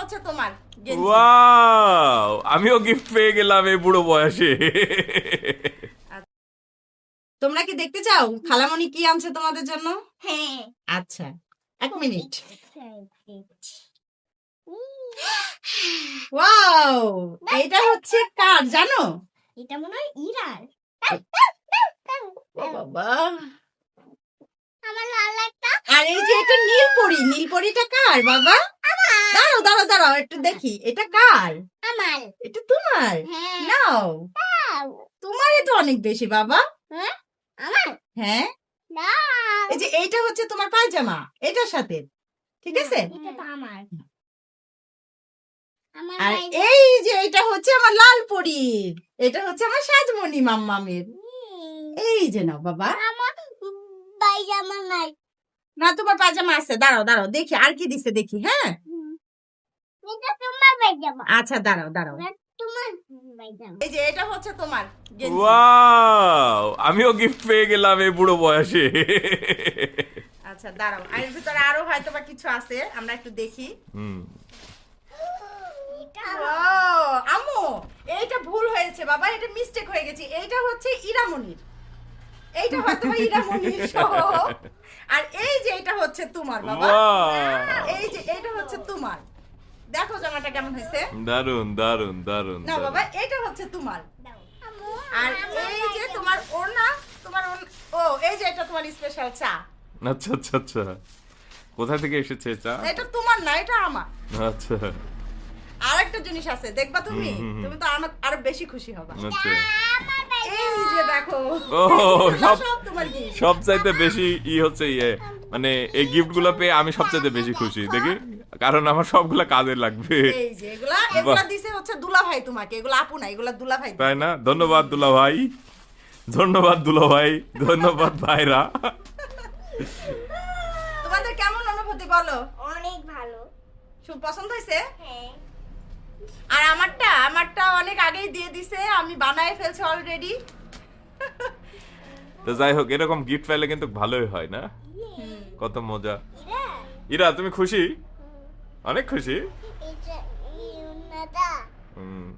হচ্ছে তোমার গেঞ্জি। ওয়াও, আমিও গিফট পেয়ে গেলাম এই বুড়ো বয়সে। তোমরা কি দেখতে চাও খালামণি কি আনছে তোমাদের জন্য? হ্যাঁ। আচ্ছা, 1 মিনিট। ওয়াও, এটা হচ্ছে কার জানো? এটা মনে হয় ইরার। ও বাবা, আমার লাল একটা। আর এই যে এটা নীলপরি, নীলপরিটা কার বাবা? দাঁড়াও দাঁড়াও দাঁড়াও, একটু দেখি এটা কার। আমার। এটা তোমার? হ্যাঁ। নাও, তোমারই তো অনেক বেশি বাবা। হ্যাঁ? আমার। হ্যাঁ, না। এই যে এইটা হচ্ছে তোমার পায়জামা, এটার সাথে, ঠিক আছে? এটা তো আমার। আমার আর ভাই- এই যে এটা হচ্ছে আমার লাল পরীর, এটা হচ্ছে আমার সাজমণি মাম্মামের। এই যে নাও বাবা। আমার পায়জামা নাই। না, তোমার পায়জামা আছে, দাঁড়াও দাঁড়াও দেখি আর কি দিছে দেখি। হ্যাঁ, এটা তোমার পায়জামা। আচ্ছা দাঁড়াও দাঁড়াও, তোমার পায়জামা। এই যে এটা হচ্ছে তোমার গেঞ্জি। ওয়াও, আমিও গিফট পেয়ে গেলাম এই বুড়ো বয়সে। আচ্ছা দাঁড়াও, এর ভিতরে আরো হয়তো বা কিছু আছে, আমরা একটু দেখি। হুম। এটা ও আম্মু, এইটা ভুল হয়েছে বাবা, এটা মিস্টেক হয়ে গেছে। এইটা হচ্ছে ইরামনির, এইটা হয়তো বা ইরামনির সহ। আর এই যে এটা হচ্ছে তোমার বাবা, ওয়াও, এই যে এটা হচ্ছে তোমার। দেখো জামাটা কেমন হয়েছে। দারুন দারুন দারুন না বাবা, এটা হচ্ছে তোমার। আর এই যে তোমার ওড়না, তোমার ও এই যে এটা তোমার স্পেশাল চা। আচ্ছা আচ্ছা আচ্ছা, কোথা থেকে এসেছে চা? এটা তোমার না, এটা আমার। আচ্ছা আর একটা জিনিস আছে, দেখবা তুমি, তুমি তো আমার আরো বেশি খুশি হবা। আচ্ছা। এই যে দেখো, ও, সব সব তোমার gift। সব চাইতে বেশি হচ্ছে মানে এই গিফট গুলো পেয়ে আমি সবচাইতে বেশি খুশি দেখি, কারণ আমার সবগুলা কাজে লাগবে। এই যে এগুলা দিছে হচ্ছে দুলা ভাই তোমাকে, এগুলা আপু না, এগুলা দুলা ভাই। তাই না? ধন্যবাদ দুলা ভাই, ধন্যবাদ দুলা ভাই, ধন্যবাদ ভাইরা। তোমাদের কেমন অনুভূতি বলো? অনেক ভালো। খুব পছন্দ হয়েছে? হ্যাঁ। আর আমারটা অনেক আগেই দিয়ে দিছে, আমি বানায় ফেলছি অলরেডি। তো যাই হোক, এরকম গিফট পাইলে কিন্তু ভালোই হয় না? কত মজা। ইরা, তুমি খুশি? অনেক খুশি। এটা ইউনাদা। হুম।